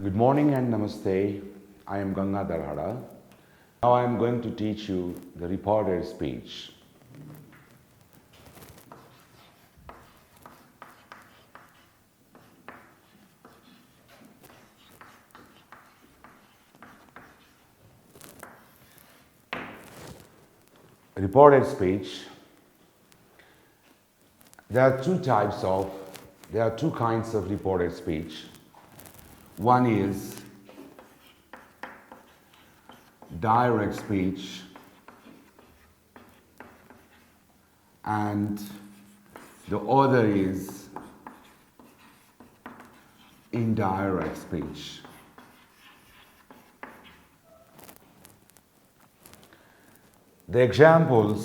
Good morning and namaste. I am Gangadhar. Now I am going to teach you the reported speech. Reported speech. There are two kinds of reported speech. One is direct speech and the other is indirect speech. The example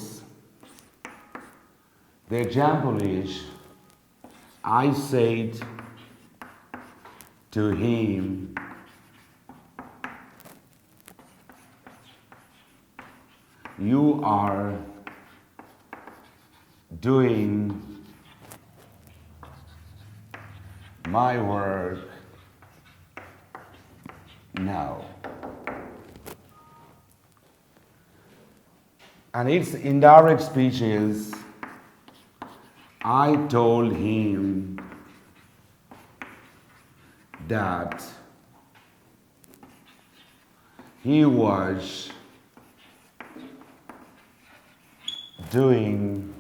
is, I said to him, you are doing my work now. And its indirect speech is, I told him that he was doing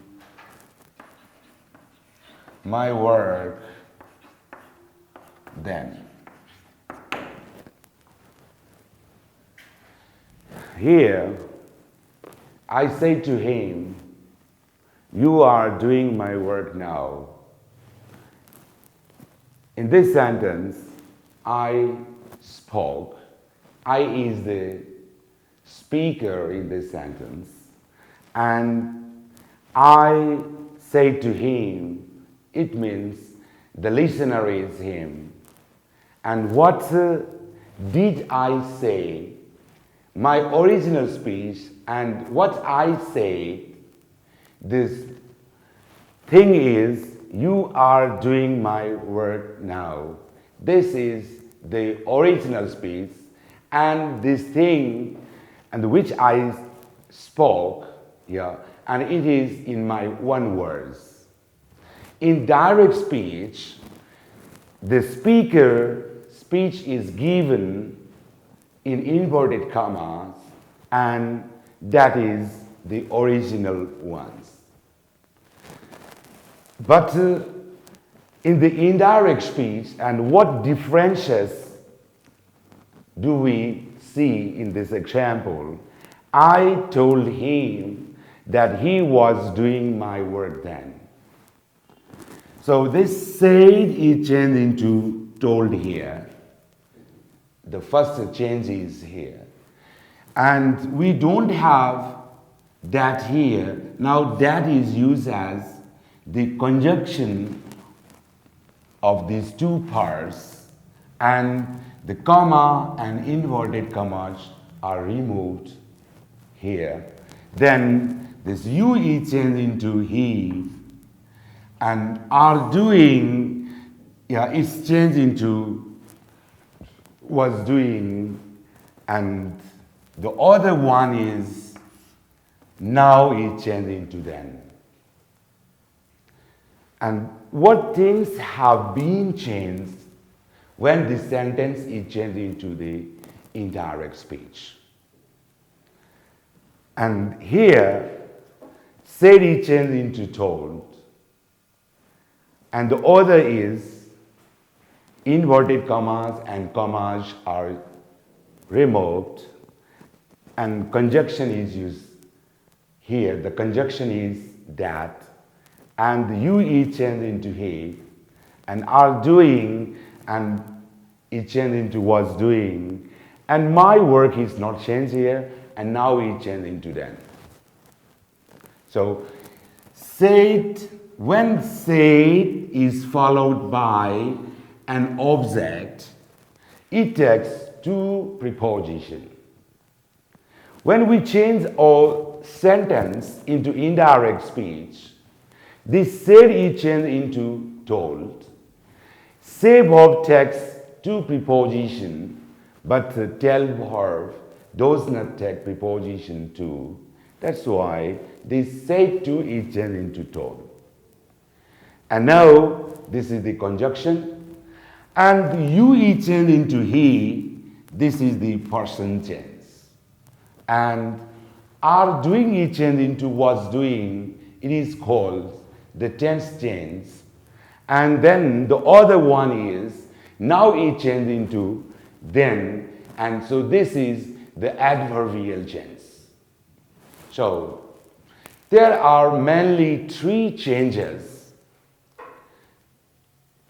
my work then. Here, I say to him, you are doing my work now. In this sentence, I spoke. I is the speaker in this sentence. And I say to him, it means the listener is him. And what did I say? My original speech and what I say, this thing is, you are doing my work now. This is the original speech, and this thing and which I spoke, and it is in my one words. In direct speech, the speaker speech is given in inverted commas, and that is the original ones. But in the indirect speech, and what differences do we see in this example? I told him that he was doing my work then. So this said is changed into told here. The first change is here. And we don't have that here. Now that is used as the conjunction of these two parts, and the comma and inverted commas are removed here. Then this you is changed into he, and are doing, it's changed into was doing, and the other one is now is changed into then. And what things have been changed when the sentence is changed into the indirect speech. And here, said is changed into told, and the other is inverted commas and commas are removed, and conjunction is used here. The conjunction is that, and the you is changed into he, and are doing, and it changed into was doing, and my work is not changed here, and now it changed into then. So said, when said is followed by an object, it takes two prepositions. When we change our sentence into indirect speech, this said is changed into told. Say verb takes two preposition, but the tell verb does not take preposition to. That's why this said to is changed into told. And now this is the conjunction, and you is changed into he. This is the person tense, and are doing is changed into was doing. It is called the tense tense. And then the other one is now it changed into then, and so this is the adverbial tense. So there are mainly three changes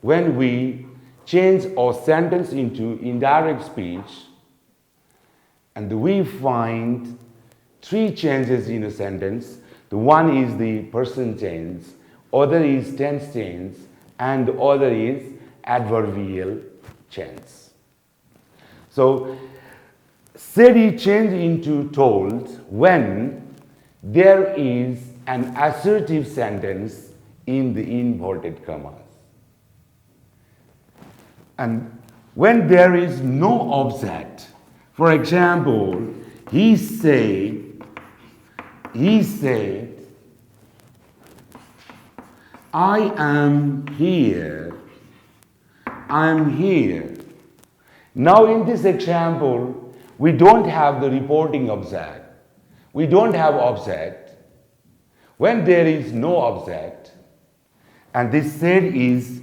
when we change our sentence into indirect speech, and we find three changes in a sentence. The one is the person tense, other is tense tense, and the other is adverbial tense. So said is changed into told when there is an assertive sentence in the inverted commas. And when there is no object, for example, he said, I am here. Now in this example, we don't have the reporting object. We don't have object. When there is no object, and this said is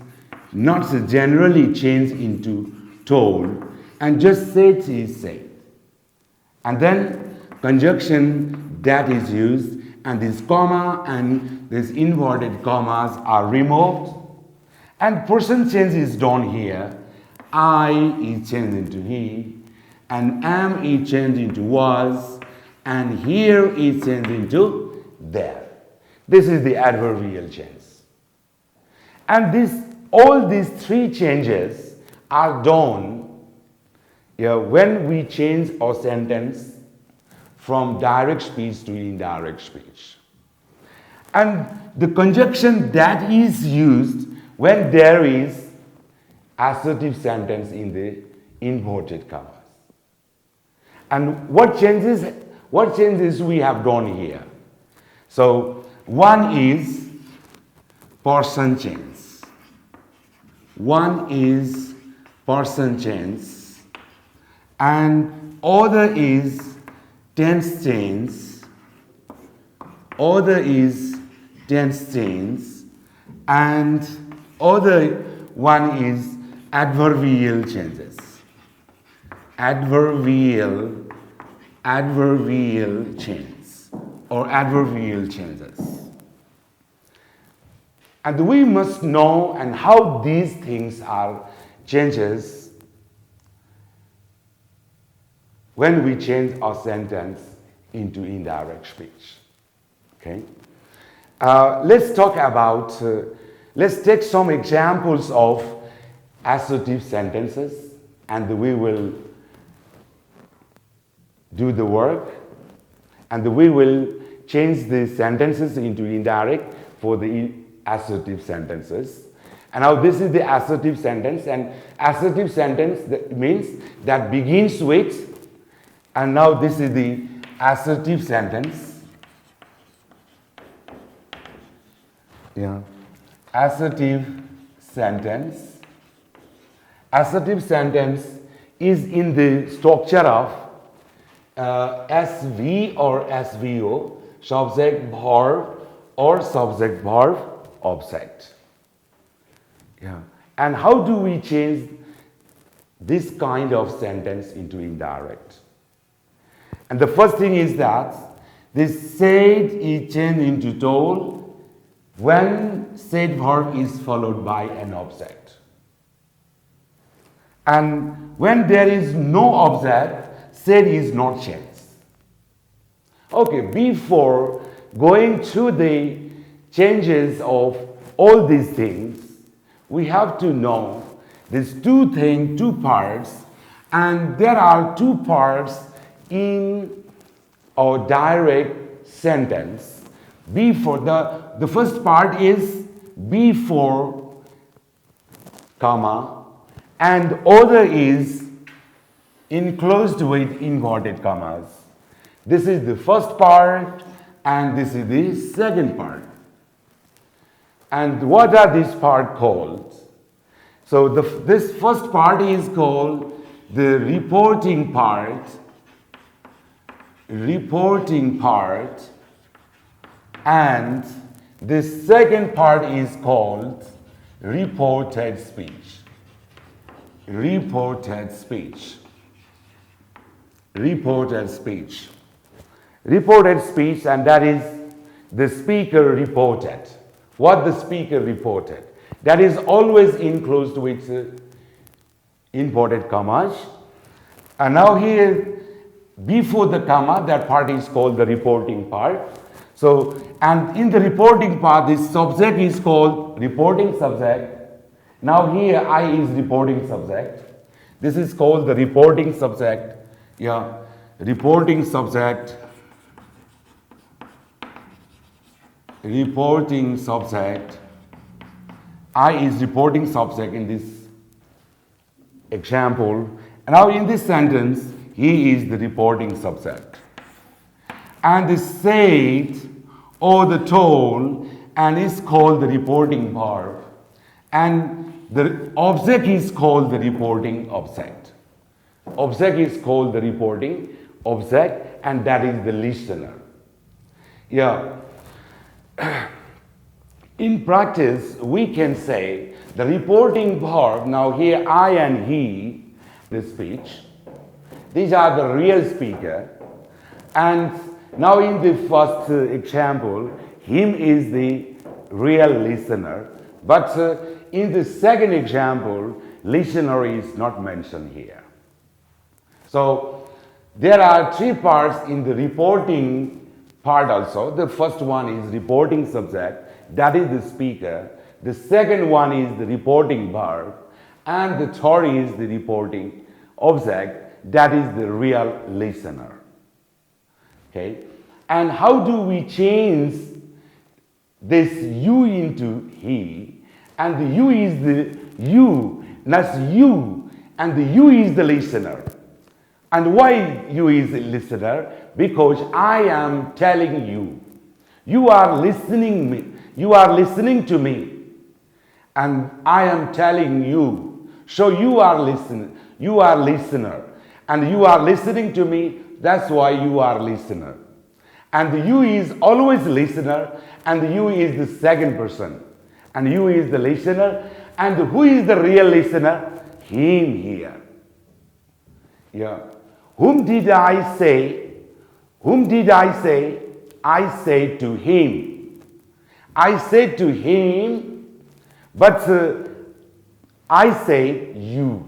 not generally changed into told, and just said is said. And then conjunction that is used, and this comma and this inverted commas are removed, and person change is done here. I is changed into he, and am is changed into was, and here is changed into there. This is the adverbial change. And all these three changes are done when we change our sentence from direct speech to indirect speech. And the conjunction that is used when there is assertive sentence in the inverted commas. And what changes we have done here? So one is person tense. One is person tense, and other is tense tense. Other is tense tense, and other one is adverbial changes. Adverbial change or adverbial changes. And we must know and how these things are changes when we change our sentence into indirect speech. Okay? Let's talk about, let's take some examples of assertive sentences, and we will do the work, and we will change the sentences into indirect for the assertive sentences. And now this is the assertive sentence, and assertive sentence that means that begins with, and now this is the assertive sentence. Assertive sentence. Assertive sentence is in the structure of SV or SVO, subject verb or subject verb object. And how do we change this kind of sentence into indirect? And the first thing is that this said is changed into told when said verb is followed by an object. And when there is no object, said is not changed. Okay, before going through the changes of all these things, we have to know these two parts, and there are two parts in our direct sentence. Before the first part is before comma, and other is enclosed with inverted commas. This is the first part and this is the second part. And what are these parts called? So this first part is called the reporting part, and the second part is called reported speech. Reported speech. Reported speech. Reported speech, and that is the speaker reported. What the speaker reported. That is always enclosed with inverted commas. And now here, before the comma, that part is called the reporting part. So, and in the reporting part, this subject is called reporting subject. Now here, I is reporting subject. This is called the reporting subject. Yeah, reporting subject. Reporting subject. I is reporting subject in this example. Now in this sentence, he is the reporting subject. And the said or the told and is called the reporting verb. And the object is called the reporting object. Object is called the reporting object, and that is the listener. Yeah. In practice, we can say the reporting verb, now here I and he, the speech, these are the real speaker. And now in the first example, him is the real listener. But in the second example, listener is not mentioned here. So there are three parts in the reporting part also. The first one is reporting subject, that is the speaker. The second one is the reporting verb. And the third is the reporting object, that is the real listener. Okay? And how do we change this you into he? And the you is the you, that's you, and the you is the listener. And why you is the listener? Because I am telling you. You are listening me. You are listening to me. And I am telling you. So you are listening. You are listener. And you are listening to me. That's why you are listener. And the you is always listener. And the you is the second person. And you is the listener. And who is the real listener? Him here. Yeah. Whom did I say? Whom did I say? I said to him. I said to him, but I say you.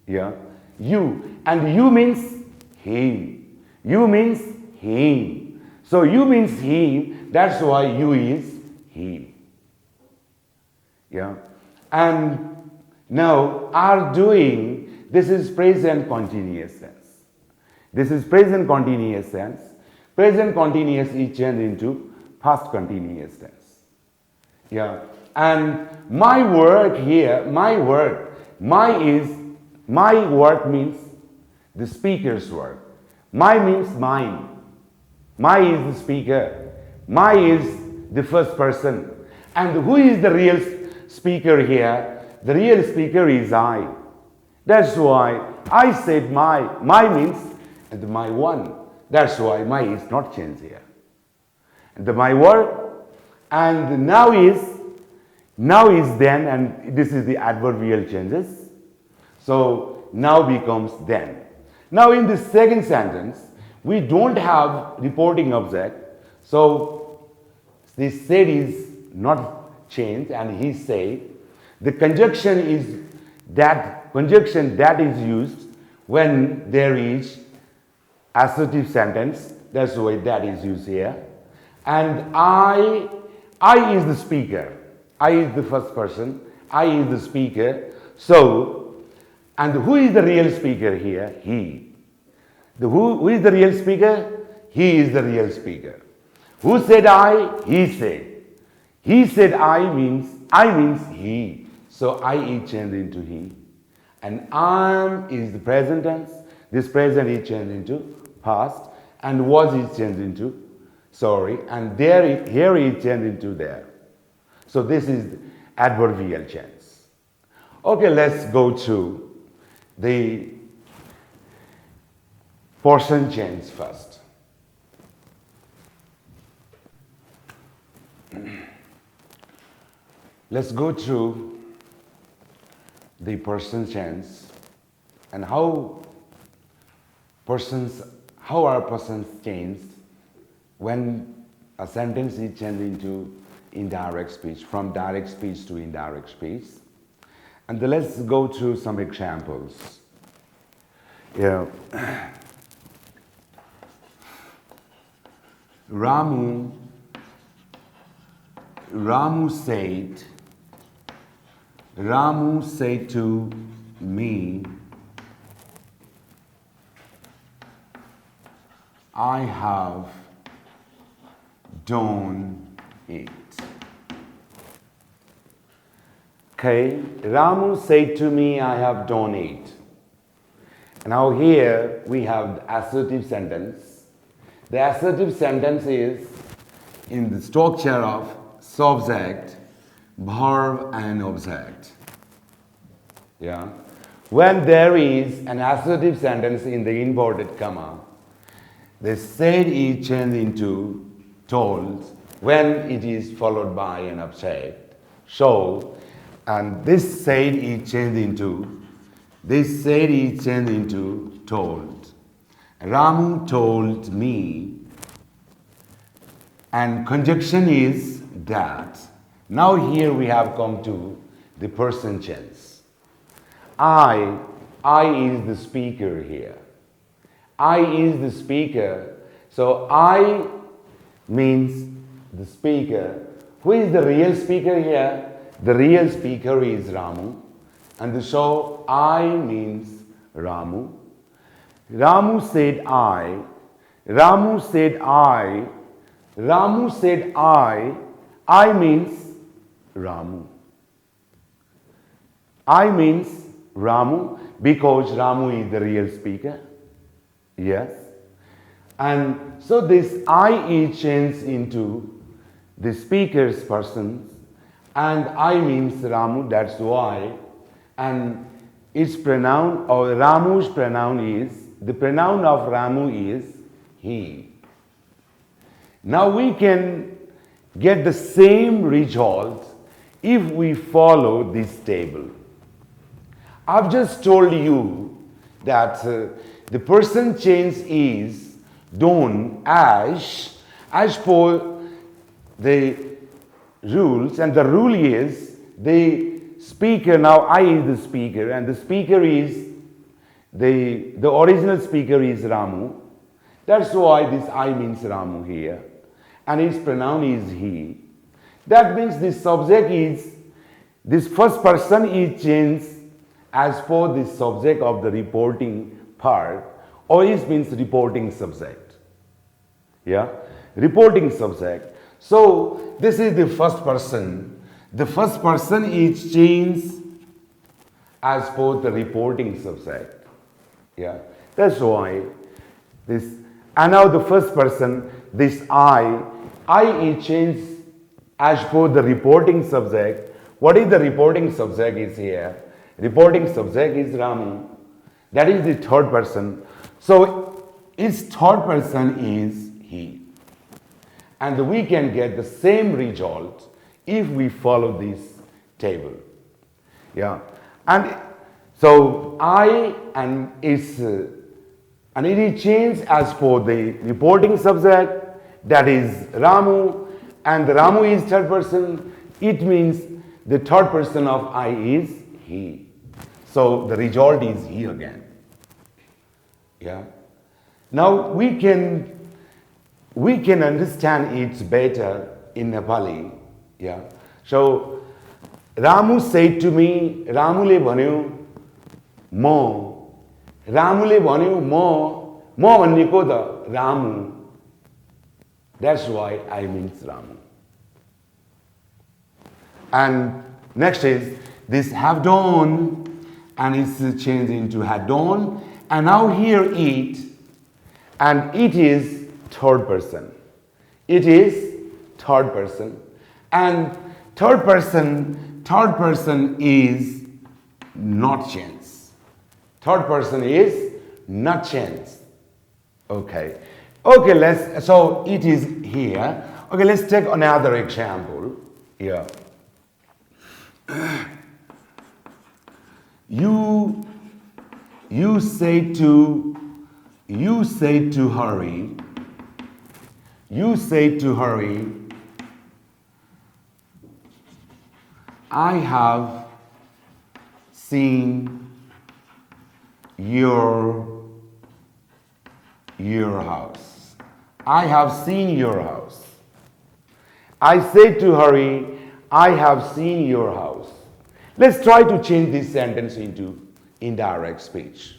Yeah. You. And you means him. You means him. So you means him. That's why you is him. Yeah. And now are doing. This is present continuous tense. This is present continuous tense. Present continuous is changed into past continuous tense. Yeah. And my work here, my work means the speaker's work. My means mine. My is the speaker. My is the first person. And who is the real speaker here? The real speaker is I. That's why I said my. My means and my one. That's why my is not changed here. And the my work and now is then, and this is the adverbial changes. So now becomes then. Now in the second sentence, we don't have reporting object. So this said is not changed, and he said the conjunction is that conjunction that is used when there is assertive sentence. That's why that is used here. And I is the speaker. I is the first person. I is the speaker. So, and who is the real speaker here? He. Who is the real speaker? He is the real speaker. Who said I? He said. He said I means he. So I is changed into he. And am is the present tense. This present is changed into past. And was is changed into sorry. And here is changed into there. So this is adverbial change. Okay, let's go to the person change first. Let's go through the person change and how are persons changed when a sentence is changed into indirect speech, from direct speech to indirect speech. And then let's go through some examples. Yeah. Ramu said to me, I have done it. Okay, Ramu said to me, I have done it. Now here we have the assertive sentence. The assertive sentence is in the structure of subject, verb and object. Yeah. When there is an assertive sentence in the inverted comma, the said is changed into told when it is followed by an object. So, and this said is changed into told. Ramu told me, and conjunction is that. Now here we have come to the person tense. I is the speaker here. I is the speaker. So I means the speaker. Who is the real speaker here? The real speaker is Ramu. And so I means Ramu. Ramu said I. Ramu said I. Ramu said I means Ramu. I means Ramu because Ramu is the real speaker. Yes. And so this I is changed into the speaker's person, and I means Ramu, that's why. And its pronoun or Ramu's pronoun is, the pronoun of Ramu is he. Now we can get the same result if we follow this table. I've just told you that the person change is done as per the rules, and the rule is the speaker, now I is the speaker, and the speaker is the original speaker is Ramu. That's why this I means Ramu here, and its pronoun is he. That means this subject is, this first person is changed as per the subject of the reporting part, or it means reporting subject. Yeah, reporting subject. So this is the first person. The first person is changed as per the reporting subject. Yeah, that's why this. And now the first person, this I is changed as per the reporting subject. What is the reporting subject is here? Reporting subject is Ramu. That is the third person. So its third person is he. And we can get the same result if we follow this table. Yeah. And so I and its and it is changed as per the reporting subject, that is Ramu, and the Ramu is third person. It means the third person of I is he. So the result is he again. Yeah. Now we can understand it better in Nepali. Yeah. So Ramu said to me, Ramule bhanyo ma. Ramule bhanyo ma bhaneko ta Ramu. That's why I means Ramu. And next is this have done, and it's changed into had done. And now here eat, and it is third person. It is third person. And third person is not chance. Third person is not chance. Okay. Okay, so it is here. Okay, let's take another example here. You say to hurry, I have seen your house. I have seen your house. I say to hurry, I have seen your house. Let's try to change this sentence into indirect speech.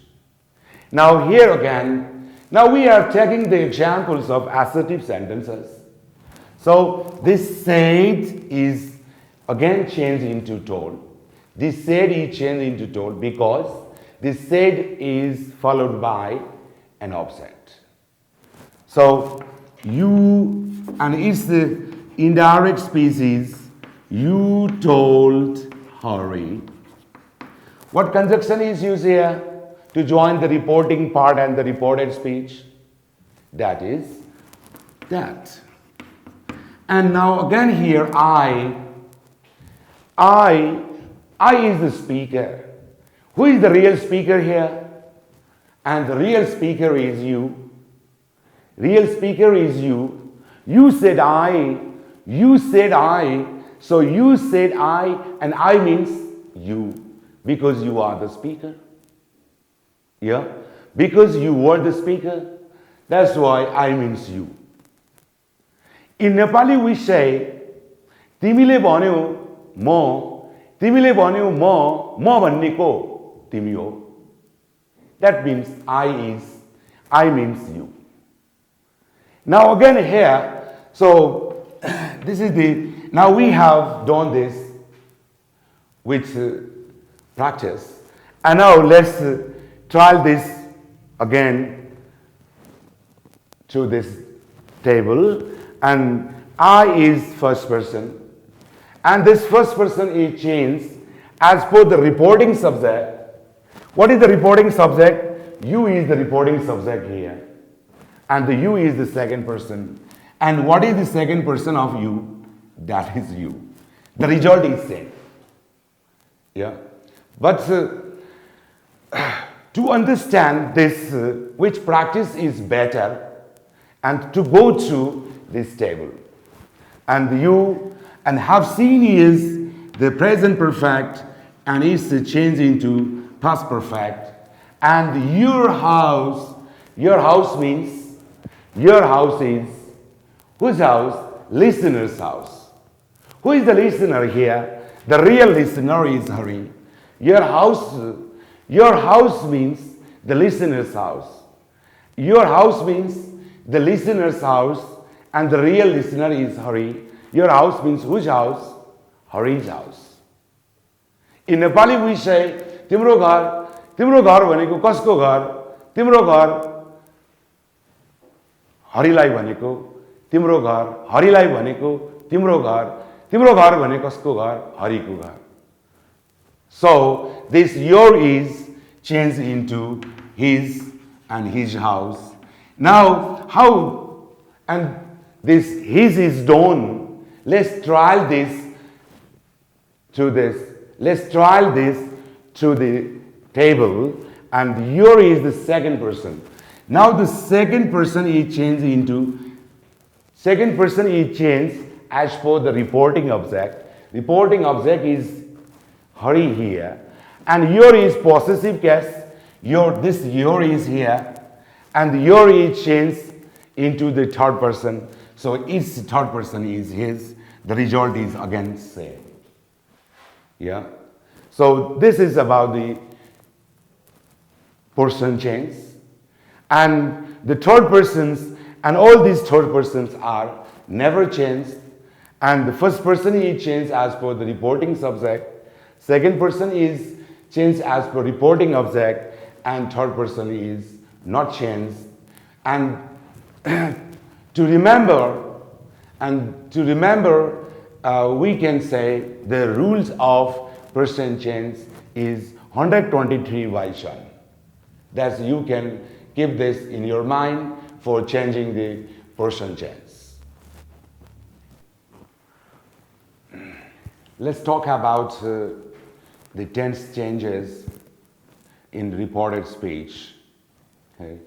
Now here again, now we are taking the examples of assertive sentences. So this said is again changed into told. This said is changed into told because this said is followed by an object. So you, and it's the indirect species, you told hurry. What conjunction is used here to join the reporting part and the reported speech? That is that. And now again here I is the speaker. Who is the real speaker here? And the real speaker is you. Real speaker is you. You said I. So you said I, and I means you, because you are the speaker. Yeah? Because you were the speaker. That's why I means you. In Nepali we say, तिमीले भन्यौ तिमीले भन्यौ म भन्ने को तिमी हो. That means I means you. Now again here, so this is now we have done this with practice, and now let's try this again to this table, and I is first person, and this first person is changed as per the reporting subject. What is the reporting subject? You is the reporting subject here, and the you is the second person. And what is the second person of you? That is you. The result is same. Yeah. But to understand this, which practice is better, and to go through this table. And you, and have seen is the present perfect, and is changed into past perfect. And your house means, your house is, whose house? Listener's house. Who is the listener here? The real listener is Hari. Your house means the listener's house. Your house means the listener's house, and the real listener is Hari. Your house means whose house? Hari's house. In Nepali we say, तिम्रो घर भनेको कसको घर? तिम्रो घर हरिलाई भनेको तिम्रो घर, हरिलाई भनेको तिम्रो घर भने कसको घर? हरिको घर. So this your is changed into his and his house. Now how, and this his is done. Let's trial this to the table, and your is the second person. Now the second person is changed as per the reporting object. Reporting object is Hari here, and your is possessive case. Your is here, and your is changed into the third person. So each third person is his. The result is again same. Yeah. So this is about the person change, and the third persons, and all these third persons are never changed, and the first person is changed as per the reporting subject. Second person is changed as per reporting object, and third person is not changed. And to remember, we can say the rules of person change is 123 version. That's you can keep this in your mind for changing the person change. Let's talk about the tense changes in reported speech. Okay.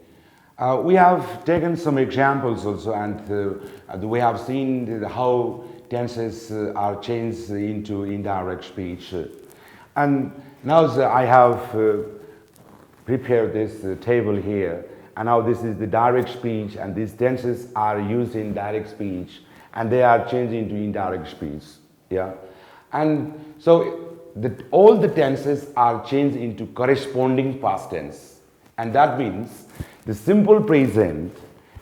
We have taken some examples also, and we have seen how tenses are changed into indirect speech. And now I have prepared this table here, and now this is the direct speech, and these tenses are used in direct speech, and they are changed into indirect speech. Yeah, and so all the tenses are changed into corresponding past tense, and that means the simple present,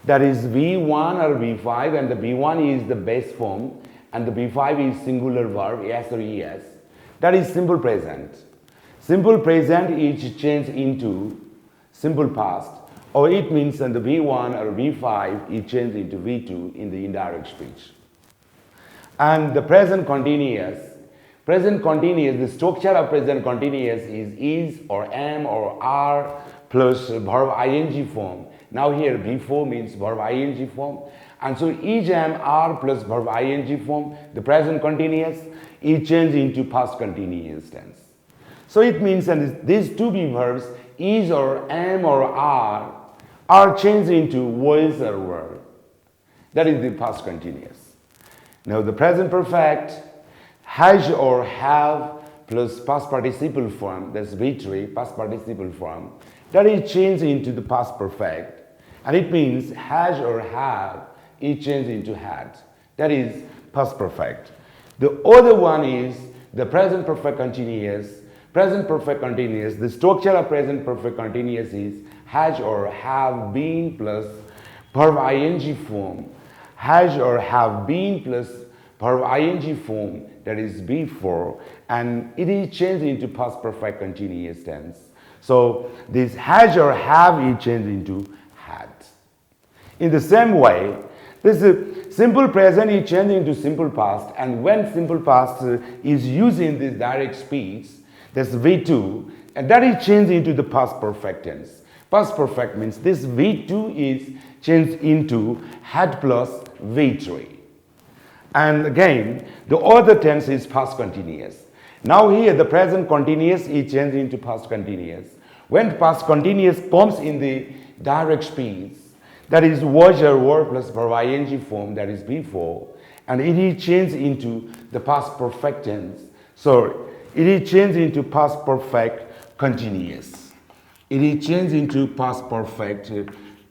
that is V1 or V5, and the V1 is the base form, and the V5 is singular verb, yes or es. That is simple present. Simple present is changed into simple past, or it means that the V1 or V5 is changed into V2 in the indirect speech. And the present continuous, the structure of present continuous is or am or are plus verb ing form. Now here V4 means verb ing form, and so is, am, are plus verb ing form, the present continuous is changed into past continuous tense. So it means that these to be verbs is or am or are changed into was or were. That is the past continuous. Now the present perfect has or have plus past participle form, that's V3, past participle form, that is changed into the past perfect, and it means has or have is changed into had. That is past perfect. The other one is the present perfect continuous. Present perfect continuous, the structure of present perfect continuous is has or have been plus verb ing form, has or have been plus verb ing form, that is before, and it is changed into past perfect continuous tense. So this has or have is changed into had. In the same way, this simple present is changed into simple past, and when simple past is used in this direct speech, that's V2, and that is changed into the past perfect tense. Past perfect means this V2 is changed into had plus V3. And again, the other tense is past continuous. Now here the present continuous is changed into past continuous. When past continuous comes in the direct speech, that is was or were plus verb ing form, that is before, and it is changed into the past perfect tense. So it is changed into past perfect continuous. It is changed into past perfect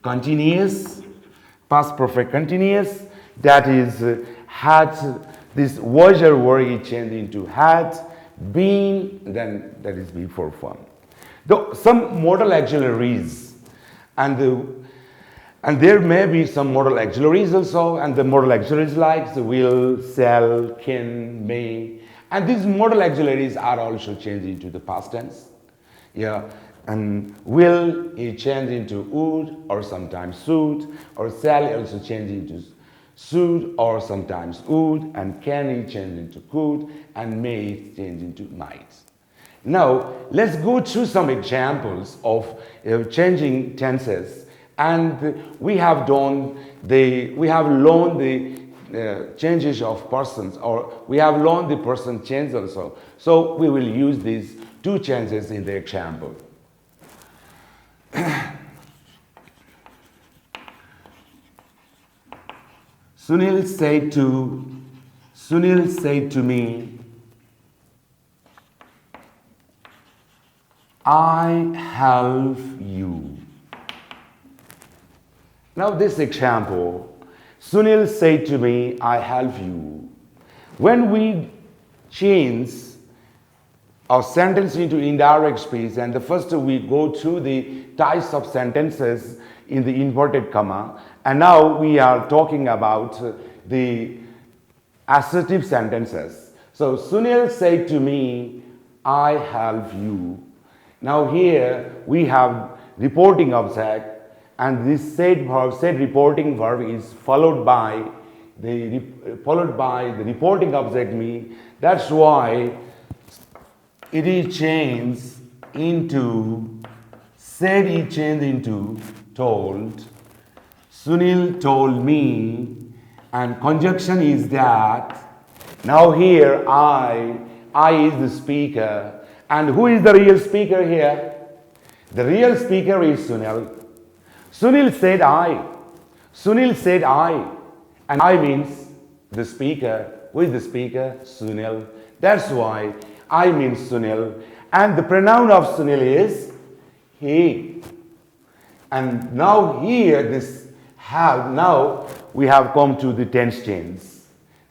continuous. Past perfect continuous, that is had, this was or were is changed into had, been, then that is before form. Some modal auxiliaries, and there may be some modal auxiliaries also, and the modal auxiliaries like will, shall, can, may, and these modal auxiliaries are also changed into the past tense. Yeah, and will is changed into would or sometimes should, or shall also change into should or sometimes would, and can is changed into could, and may is changed into might. Now let's go through some examples of changing tenses, and we have learned the changes of persons, or we have learned the person change also. So we will use these two changes in the example. Sunil said to me, I help you. Now this example, Sunil said to me, I help you. When we change our sentence into indirect speech, and the first we go through the types of sentences in the inverted comma, and now we are talking about the assertive sentences. So Sunil said to me, I help you. Now here we have reporting object, and this said verb, said reporting verb is followed by the reporting object me. That's why it is changed into, said is changed into told. Sunil told me, and conjunction is that. Now here I is the speaker, and who is the real speaker here? The real speaker is Sunil. Sunil said I. Sunil said I, and I means the speaker. Who is the speaker? Sunil. That's why I means Sunil, and the pronoun of Sunil is he. And now here this help. Now we have come to the tense change.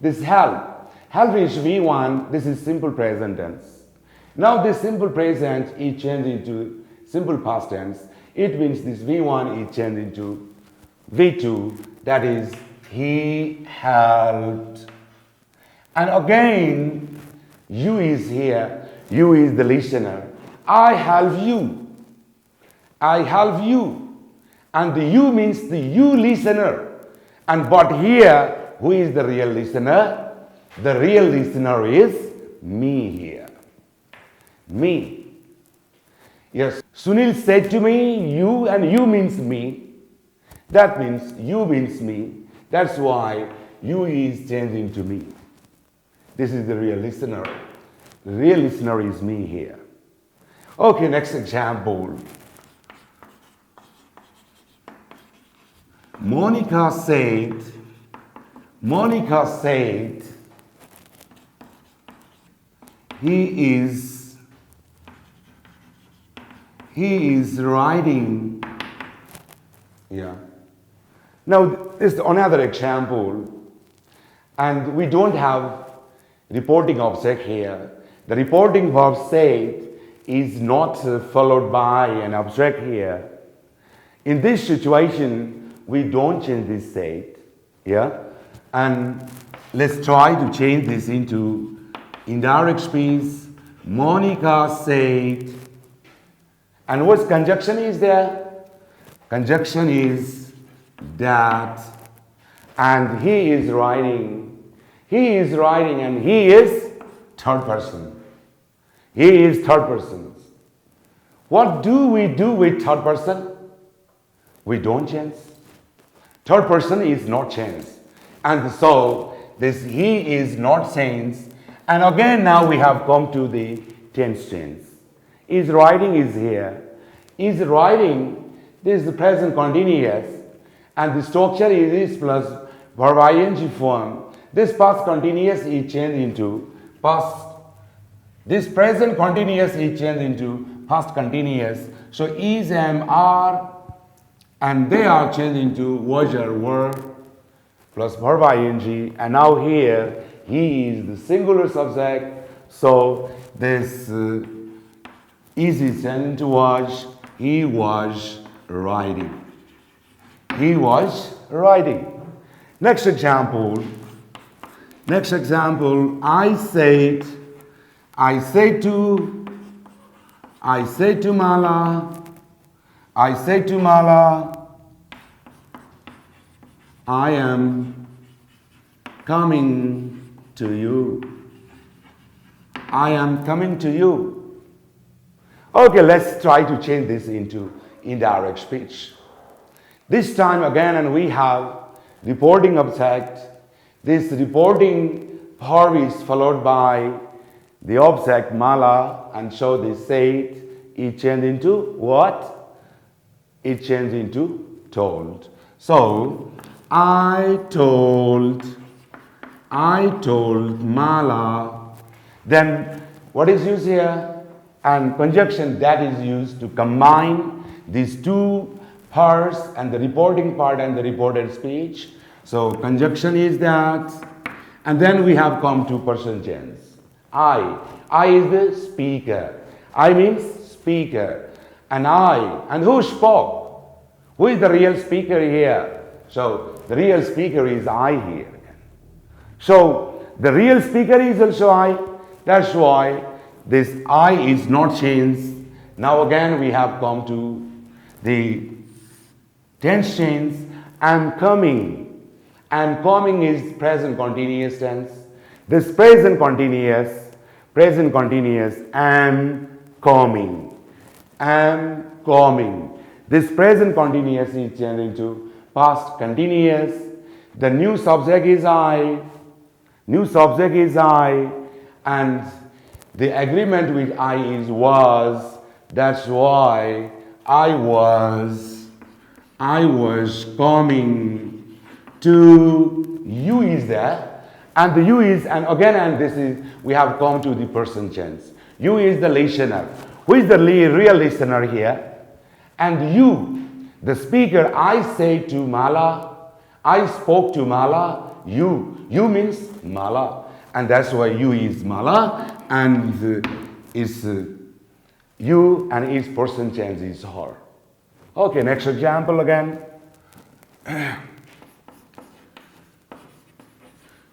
This help is V1. This is simple present tense. Now this simple present is changed into simple past tense. It means this V1 is changed into V2. That is, he helped. And again, you is here. You is the listener. I help you. I help you. And the you means the you listener. And but here, who is the real listener? The real listener is me here. Me. Yes, Sunil said to me, you, and you means me. That means you means me. That's why you is changing to me. This is the real listener. The real listener is me here. Okay, next example. Monica said, he is writing. Yeah. Now, this is another example, and we don't have reporting object here. The reporting verb said is not followed by an object here. In this situation, we don't change this said. Yeah. And let's try to change this into indirect speech. Monica said, and what conjunction is there? Conjunction is that, and he is writing. He is writing, and he is third person. He is third person. What do we do with third person? We don't change. Third person is not changed. And so this he is not changed. And again now we have come to the tense tense. Is writing is here. Is writing, this is the present continuous, and the structure is plus verb ing form. This past continuous is changed into past. This present continuous is changed into past continuous. So is, am, are, and they are changed into was or were plus verb ing. And now here he is the singular subject. So this is changed into was. He was writing. He was writing. Next example. I said to Mala, I am coming to you. I am coming to you. Okay, let's try to change this into indirect speech. This time again, and we have reporting object. This reporting verb is followed by the object mala, and so this said it changed into what? It changed into told. So I told Mala. Then what is used here? And conjunction that is used to combine these two parts, and the reporting part and the reported speech. So conjunction is that, and then we have come to person tense. I is the speaker. I means speaker. And and who spoke? Who is the real speaker here? So the real speaker is I here. So the real speaker is also I. That's why this I is not changed. Now again we have come to the tense change. I'm coming. I'm coming is present continuous tense. This present continuous, am coming. Am coming. This present continuous is changed into past continuous. The new subject is I. New subject is I. And the agreement with I is was. That's why I was coming to. You is there. And the you is, and again, and this is, we have come to the person tense. You is the listener. Who is the real listener here? And you, the speaker, I say to Mala, I spoke to Mala, you. You means Mala. And that's why you is Mala, and is you, and each person tense is her. Okay, next example again.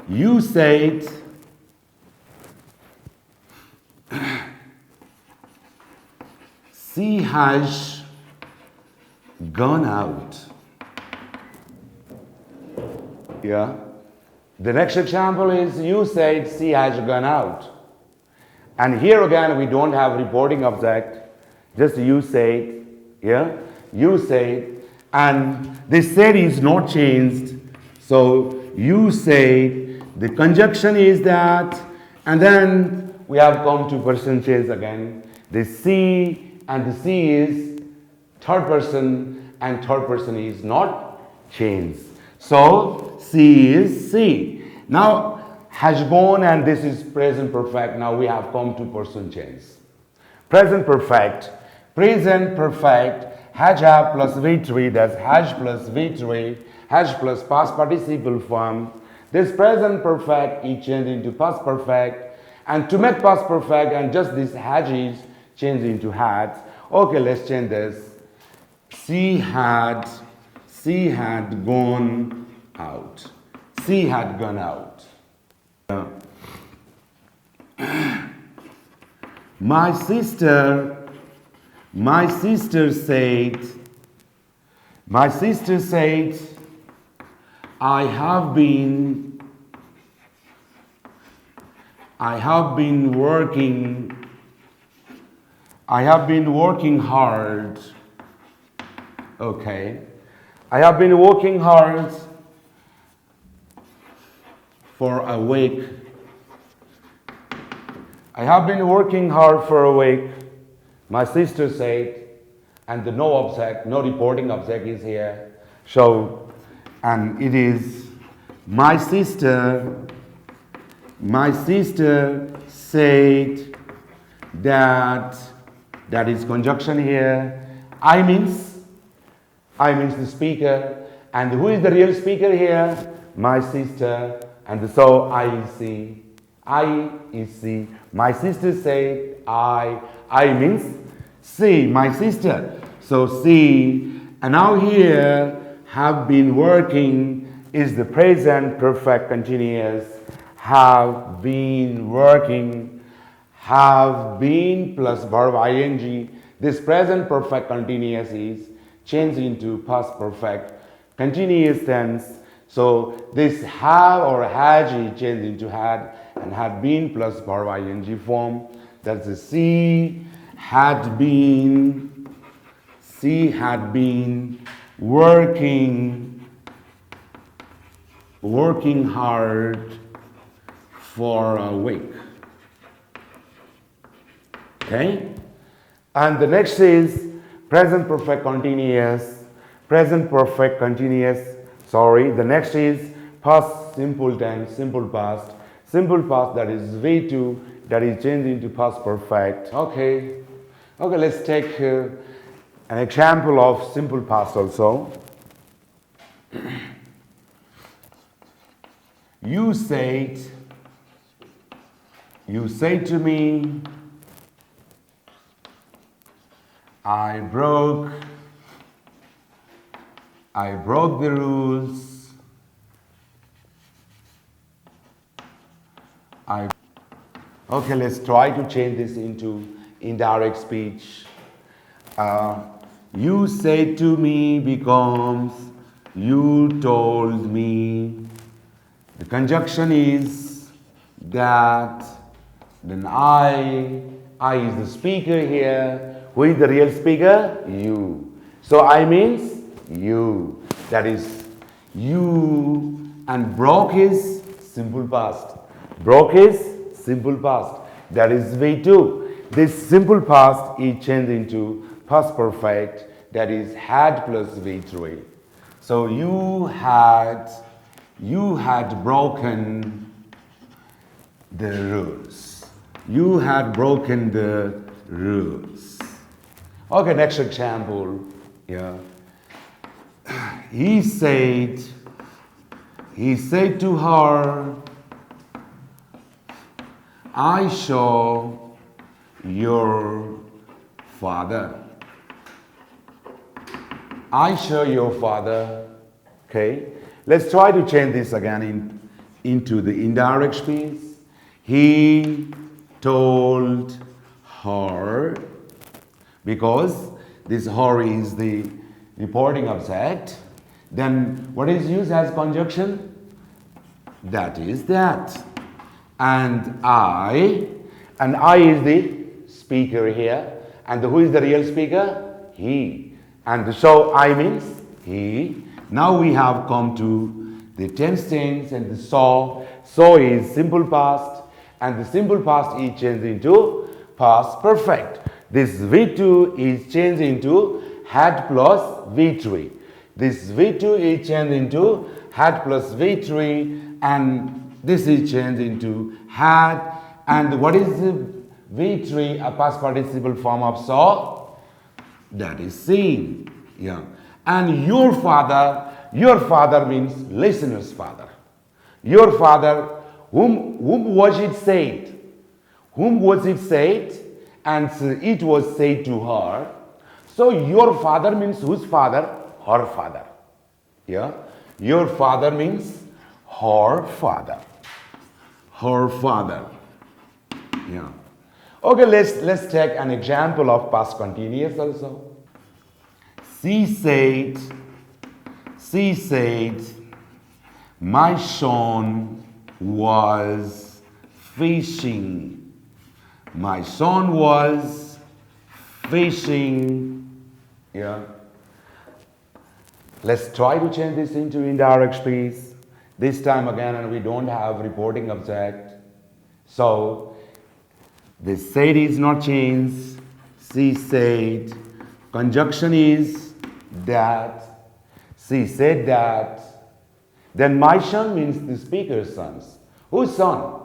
You said, she has gone out. Yeah. The next example is you said she has gone out. And here again we don't have reporting object. Just you said. Yeah. You said. And this said is not changed. So you said. The conjunction is that. And then we have come to person change again. The she and the she is third person, and third person is not changed. So she is she. Now has gone, and this is present perfect. Now we have come to person change. Present perfect. Present perfect. Has plus V3. That's has plus V3. Has plus past participle form. This present perfect is changed into past perfect, and to make past perfect, and just this has is changed into had. Okay, let's change this. She had gone out. She had gone out. My sister said, I have been working hard. Okay. I have been working hard for a week. I have been working hard for a week. My sister said, and the no object, no reporting object is here. So, and it is my sister said that is conjunction here. I means the speaker, and who is the real speaker here? My sister, and so I is she. My sister said I means she, my sister. So she, and now here have been working is the present perfect continuous. Have been working, have been plus verb ing. This present perfect continuous is changed into past perfect continuous tense. So this have or has is changed into had, and had been plus verb ing form. That's the she had been working hard for a week. Okay? And the next is present perfect continuous. Sorry, the next is past simple tense, simple past. Simple past, that is V2, that is changed into past perfect. Okay, let's take an example of simple past also. You said to me, I broke the rules. Okay, let's try to change this into indirect speech. You said to me becomes you told me. The conjunction is that, then I is the speaker here. Who is the real speaker? You. So I means you. That is you, and broke is simple past. Broke is simple past. That is V2. This simple past is changed into past perfect. That is had plus V3. So you had broken the rules. You had broken the rules. Okay, next example. Yeah. He said to her, I saw your father. I saw your father. Okay. Let's try to change this again into the indirect speech. He told her, because this her is the reporting object. Then what is used as conjunction? That is that. And I is the speaker here. And who is the real speaker? He. And so I means he. Now we have come to the tense tense, and the so is simple past, and the simple past is changed into past perfect. This V2 is changed into had plus V3. This V2 is changed into had plus V3, and this is changed into had. And what is the V3? A past participle form of saw? That is seen. Yeah. And your father means listener's father. Your father, whom was it said? Whom was it said? And it was said to her. So your father means whose father? Her father. Yeah. Your father means her father. Her father. Yeah. Okay, let's take an example of past continuous also. She said, my son was fishing. My son was fishing. Yeah. Let's try to change this into indirect speech. This time again, and we don't have reporting object. So, the said is not changed. She said. Conjunction is that. She said that. Then my son means the speaker's sons. Whose son?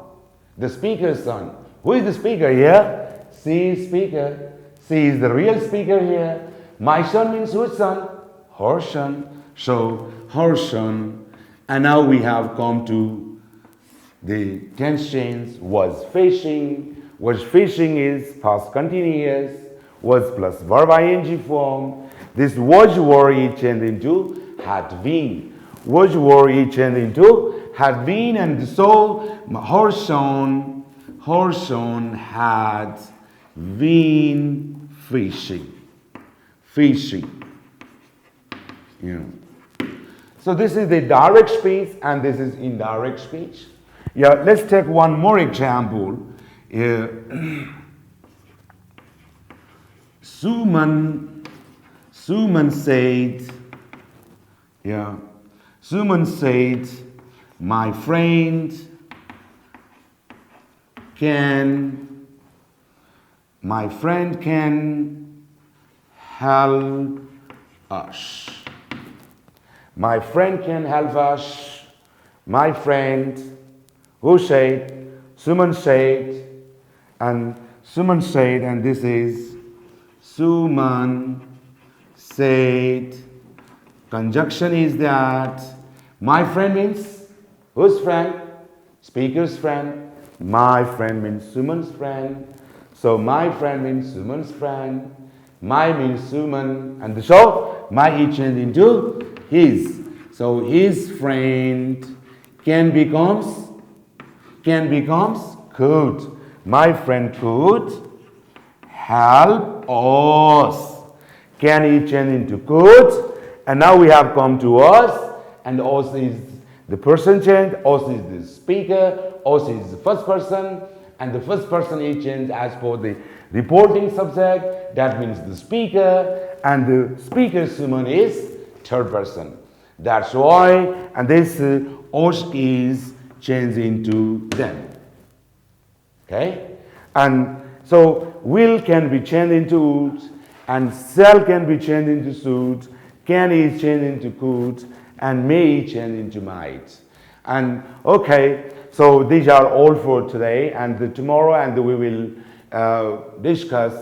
The speaker's son. Who is the speaker here? She is speaker. She is the real speaker here. My son means whose son? Her son. So, her son. And now we have come to the tense change. Was fishing. Was fishing is past continuous. Was plus verb ing form. This was were is changed into had been. Was were is changed into had been, and so her son had been fishing. Fishing. Yeah. So this is the direct speech and this is indirect speech. Yeah, let's take one more example. Suman said, my friend can help us. My friend can help us. My friend, who said? Suman said, and this is Suman said. Conjunction is that. My friend means whose friend? Speaker's friend. My friend means Suman's friend. So my friend means Suman's friend. My means Suman, and so my is changed into his. So his friend can becomes could. My friend could help us. Can he change into could? And now we have come to us, and us is the person change, us is the speaker, us is the first person, and the first person is changed as per the reporting subject, that means the speaker, and the speaker's human is third person. That's why, and this us is changed into them. Okay? And so will can be changed into would, and shall can be changed into should, can is changed into could, and may change into might. And okay, so these are all for today, and tomorrow, and we will discuss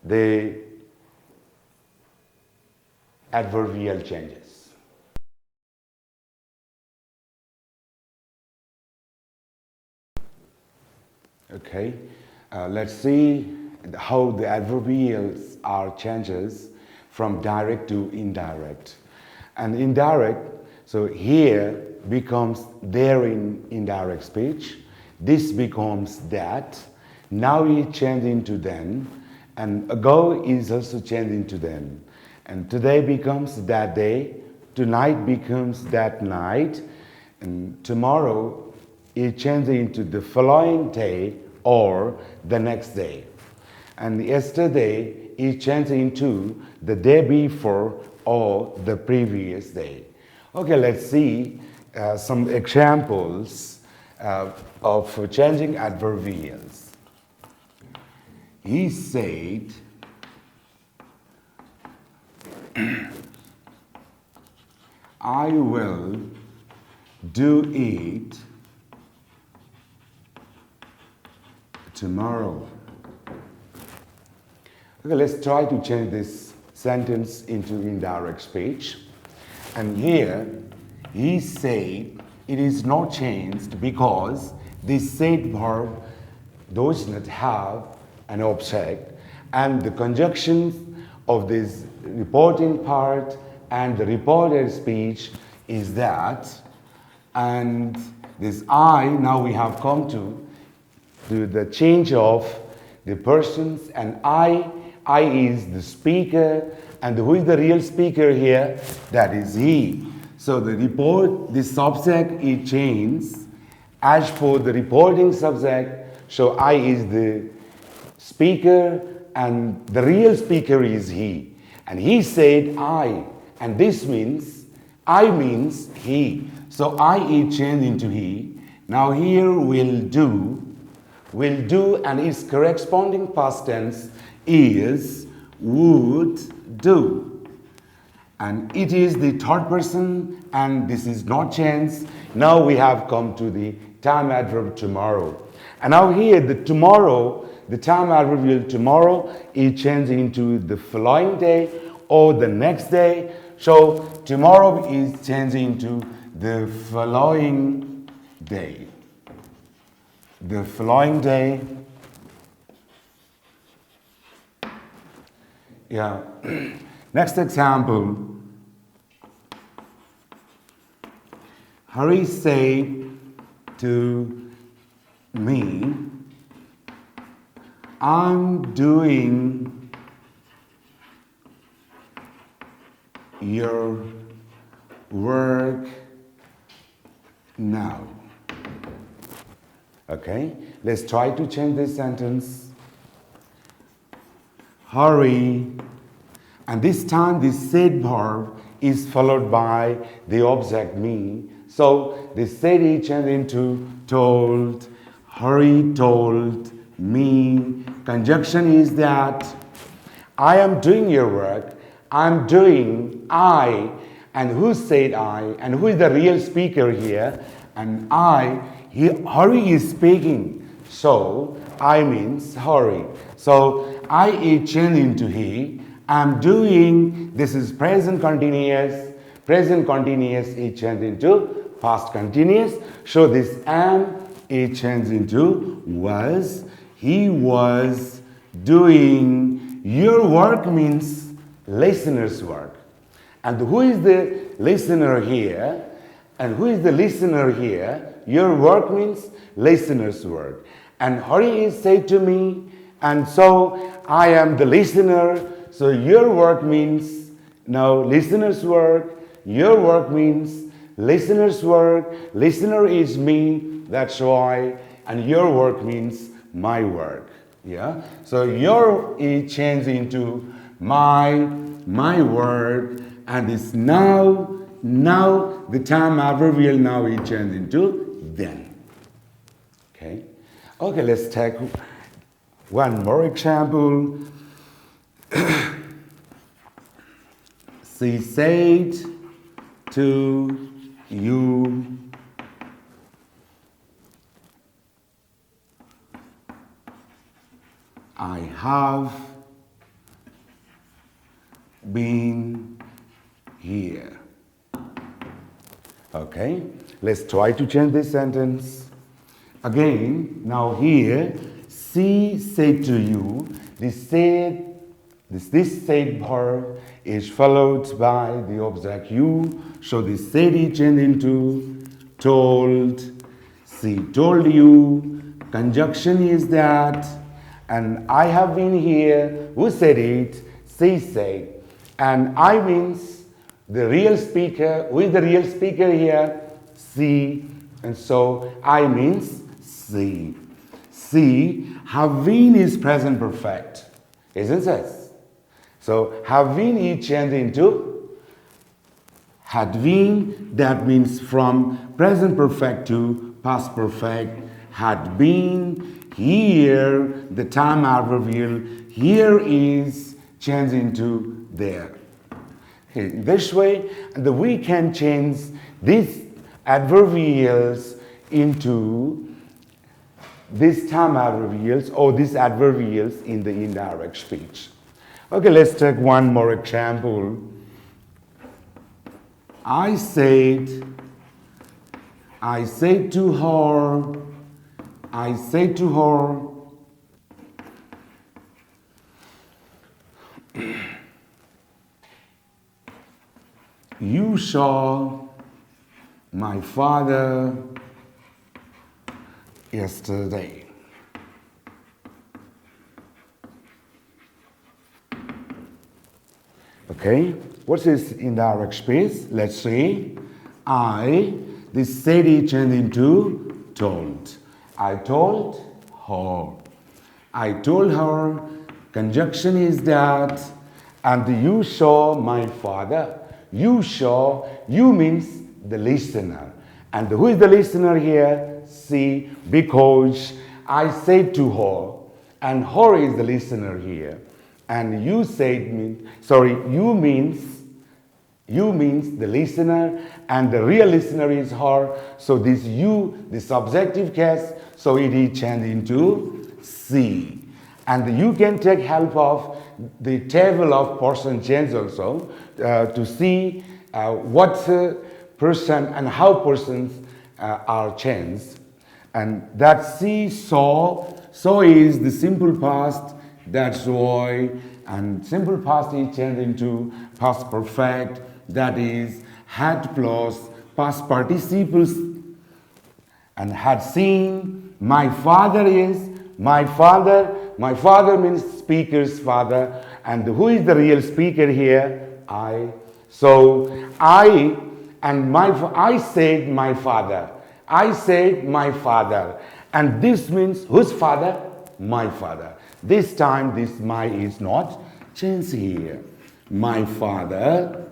the adverbial changes. Okay, let's see how the adverbials are changes from direct to indirect. And indirect, so here becomes there in indirect speech. This becomes that. Now it changed into then. And ago is also changed into then. And today becomes that day. Tonight becomes that night. And tomorrow it changes into the following day or the next day. And yesterday it changed into the day before or the previous day. Okay, let's see some examples of changing adverbials. He said, I will do it tomorrow. Okay, let's try to change this sentence into indirect speech. And here, he said, it is not changed because this said verb does not have an object, and the conjunctions of this reporting part and the reported speech is that, and this I, now we have come to the change of the persons, and I is the speaker, and who is the real speaker here? That is he. So the report, the subject is changed as for the reporting subject. So I is the speaker and the real speaker is he. And he said I, and this means I means he. So I is changed into he. Now here will do, and its corresponding past tense is would do. And it is the third person, and this is not changed. Now we have come to the time adverb tomorrow. And now here the tomorrow, the time adverbial tomorrow is changed into the following day or the next day. So tomorrow is changed into the following day. The following day. Yeah. Next example. Hari said to me, I'm doing your work now. Okay, let's try to change this sentence. Hurry, and this time this said verb is followed by the object me. So the said is changed into told. Hurry told me. Conjunction is that I am doing your work. I'm doing I. And who said I? And who is the real speaker here? And I. Hurry is speaking. So I means hurry. So I is changed into he. I'm doing, this is present continuous. Present continuous is changed into past continuous. So this am is changed into was. He was doing your work means listener's work. And who is the listener here? And who is the listener here? Your work means listener's work. And Hari is said to me, and so I am the listener. So your work means, no, listener's work. Your work means listener's work. Listener is me, that's why. And your work means my work. Yeah? So your is changed into my work, and it's now the time adverbial now is changed into then. Okay? Okay, let's take one more example. She said to you, I have been here. Okay, let's try to change this sentence. Again, now here, she said to you, this said verb is followed by the object you, so this said is changed into told. She told you, conjunction is that, and I have been here. Who said it? She said. And I means the real speaker. Who is the real speaker here? She. And so I means she. She, have been is present perfect, isn't it? So have been is changed into had been. That means from present perfect to past perfect. Had been. Here, the time adverbial, here is changed into there. Okay, this way, we can change these adverbials into these time adverbials or these adverbials in the indirect speech. Okay, let's take one more example. I said to her, you saw my father yesterday. Okay, what is indirect speech? Let's see. This said is changed into told. I told her. I told her, conjunction is that, and you saw my father. You saw, you means the listener. And who is the listener here? She, because I said to her, and her is the listener here. And you said, you means the listener, and the real listener is her. So this you, the subjective case, so it is changed into she. And you can take help of the table of person change also to see what person and how persons are changed. And that she saw is the simple past, that's why, and simple past is changed into past perfect, that is had plus past participles, and had seen. My father is my father. My father means speaker's father. And who is the real speaker here? I. So I said my father. I said my father. And this means whose father? My father. This time this my is not changed here. My father.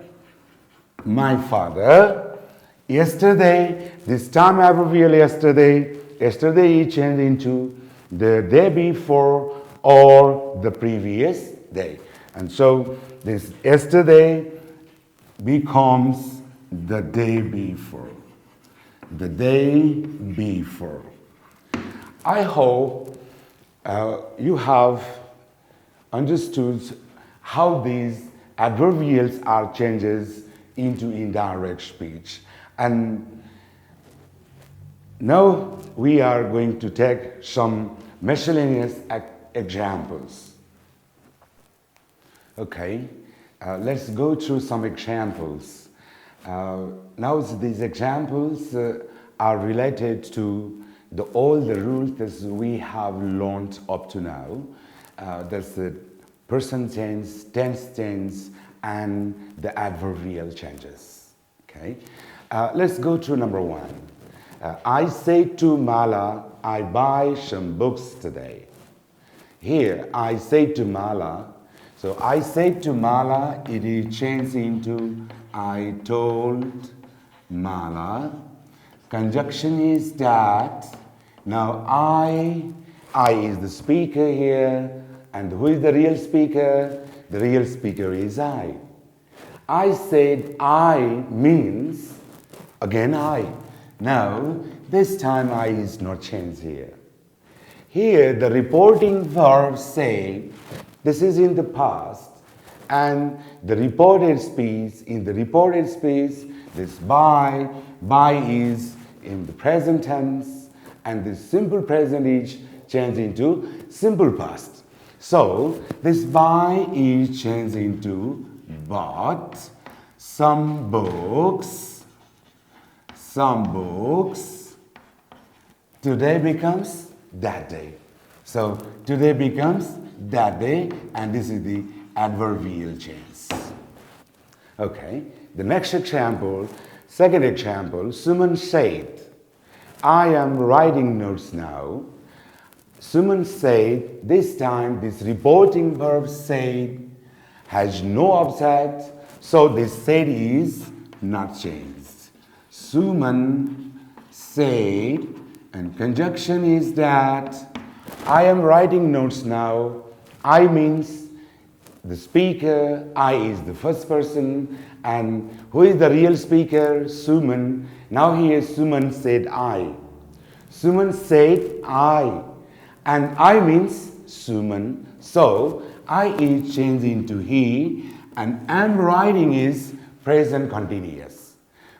Yesterday, this time adverbial yesterday is changed into the day before or the previous day. And so this yesterday becomes the day before. The day before. I hope you have understood how these adverbials are changes into indirect speech. And now we are going to take some miscellaneous examples. Okay, let's go through some examples. Now these examples are related to all the rules that we have learned up to now. That's the present tense, tense, and the adverbial changes. Okay, let's go to number one. I say to Mala, I buy some books today. Here, I say to Mala. So I say to Mala, it is changed into I told Mala. Conjunction is that. Now I is the speaker here, and who is the real speaker? The real speaker is I. I said I means, again I. Now, this time I is not changed here. Here, the reporting verb say, this is in the past, and the reported speech, in the reported speech, this by is in the present tense, and this simple present is changed into simple past. So, this by is changed into bought some books. Today becomes that day. So today becomes that day, and this is the adverbial change. Okay, the next example, second example, Suman said, I am writing notes now. Suman said, this time this reporting verb said has no object, so this said is not changed. Suman said, and conjunction is that I am writing notes now. I means the speaker, I is the first person, and who is the real speaker? Suman. Now here Suman said I. Suman said I, and I means Suman. So I is changed into he, and am writing is present continuous.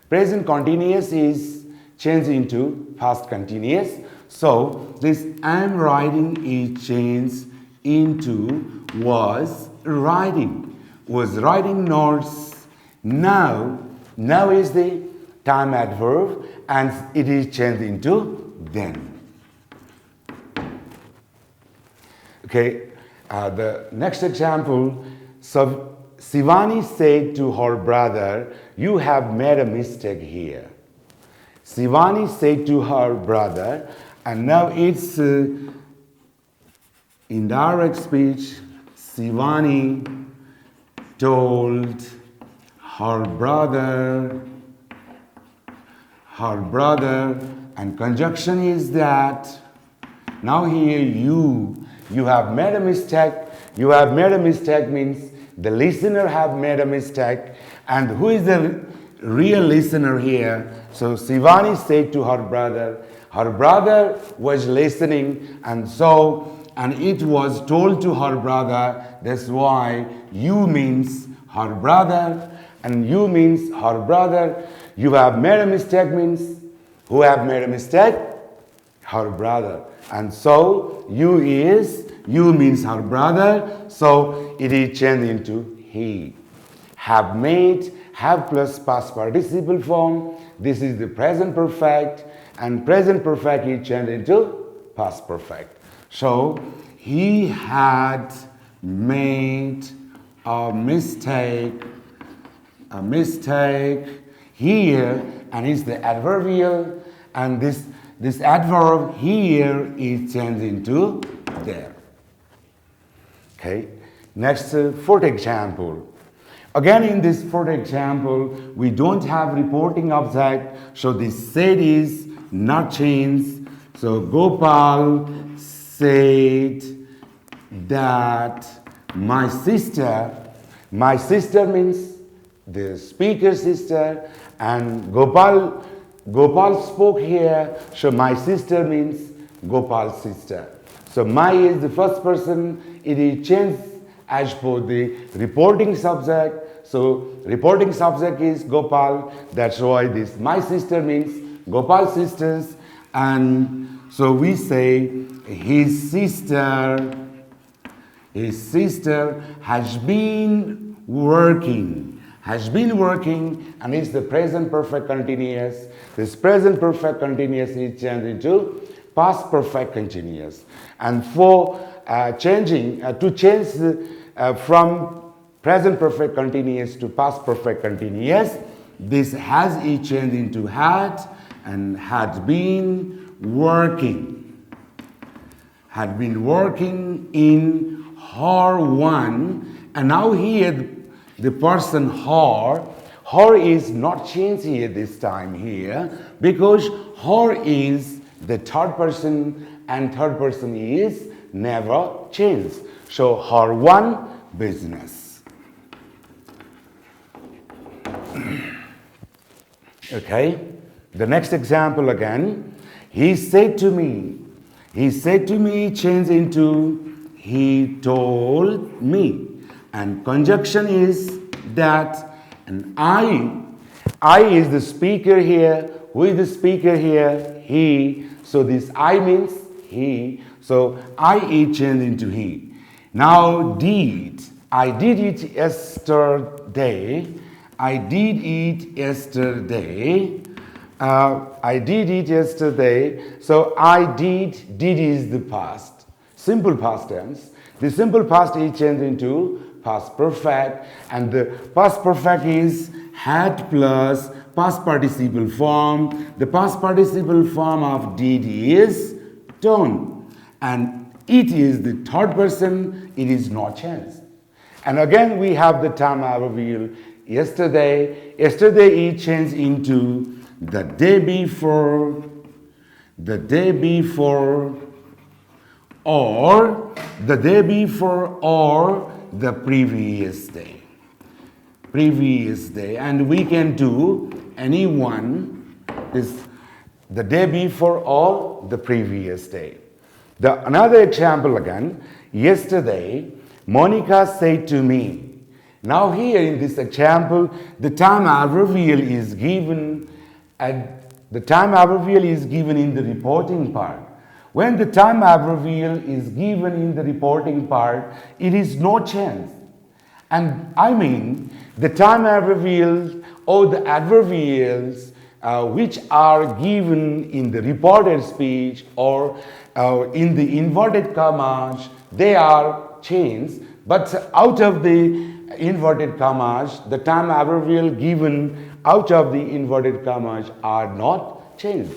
Present continuous is changed into past continuous. So this am writing is changed into was writing. Was writing notes. Now is the time adverb, and it is changed into then. Okay, the next example. So Shivani said to her brother, you have made a mistake here. Shivani said to her brother, and now it's indirect speech. Shivani told her brother, and conjunction is that. Now here you have made a mistake. You have made a mistake means the listener have made a mistake, and who is the real listener here? So Shivani said to her brother was listening, and it was told to her brother. That's why you means her brother, and you means her brother. You have made a mistake means who have made a mistake? Her brother. And so you means her brother, so it is changed into he. Have made, have plus past participle form. This is the present perfect, and present perfect is changed into past perfect. So he had made a mistake here, and it's the adverbial, and this adverb here is changed into there. Okay, next fourth example. Again, in this fourth example, we don't have reporting object, so this said is not changed. So Gopal said that my sister means the speaker sister, and Gopal spoke here, so my sister means Gopal's sister. So my is the first person, it is changed as per the reporting subject. So reporting subject is Gopal, that's why this my sister means Gopal's sisters, and so we say his sister has been working, and it's the present perfect continuous. This present perfect continuous is changed into past perfect continuous. And for to change from present perfect continuous to past perfect continuous, this has changed into had and had been working. Had been working in her one, and now here the person her is not changed here this time here, because her is the third person and third person is never changed. So her one business. Okay, the next example again. He said to me change into he told me, and conjunction is that, and I is the speaker here. Who is the speaker here? He. So this I means he. So I changed into he. Now I did it yesterday. I did it yesterday. I did it yesterday. So I did is the past. Simple past tense. The simple past is changed into past perfect, and the past perfect is had plus past participle form. The past participle form of did is done, and it is the third person, it is not changed. And again we have the time adverbial yesterday. Yesterday it changed into the day before, or the day before, or the previous day. And we can do any one, is the day before or the previous day. Another example again. Yesterday Monica said to me. Now here in this example the time adverbial is given in the reporting part. When the time adverbial is given in the reporting part, it is no change. And I mean the time adverbials or the adverbials which are given in the reported speech or in the inverted commas, they are changed. But out of the inverted commas, the time adverbial given out of the inverted commas are not changed.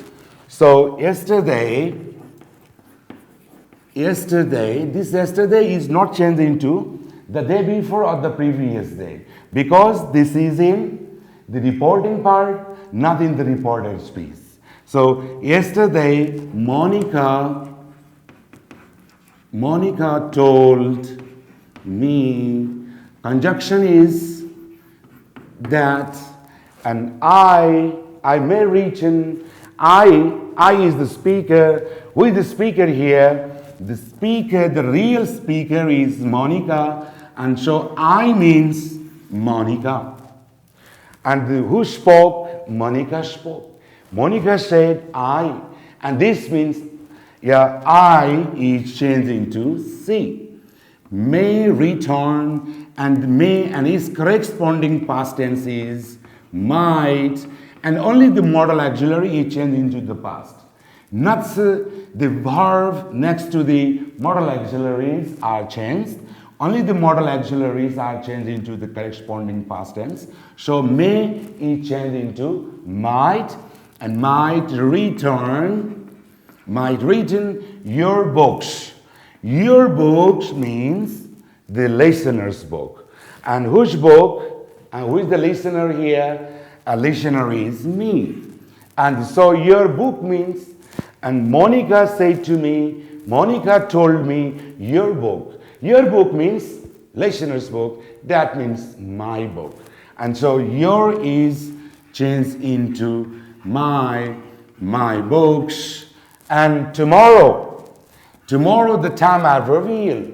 So yesterday, this yesterday is not changed into the day before or the previous day, because this is in the reporting part, not in the reported speech. So yesterday Monica told me, conjunction is that, and I may reach in, I is the speaker. Who is the speaker here? The speaker, the real speaker is Monica, and so I means Monica. And who spoke? Monica spoke. Monica said I, and this means, I is changed into she. May return, and its corresponding past tense is might, and only the modal auxiliary is changed into the past. Not the verb next to the modal auxiliaries are changed. Only the modal auxiliaries are changed into the corresponding past tense. So may is changed into might, and might return your books. Your books means the listener's book. And whose book? And who is the listener here? A listener is me. And so your book means, and Monica said to me, Monica told me your book. Your book means listener's book. That means my book. And so your is changed into my books. And tomorrow the time adverbial.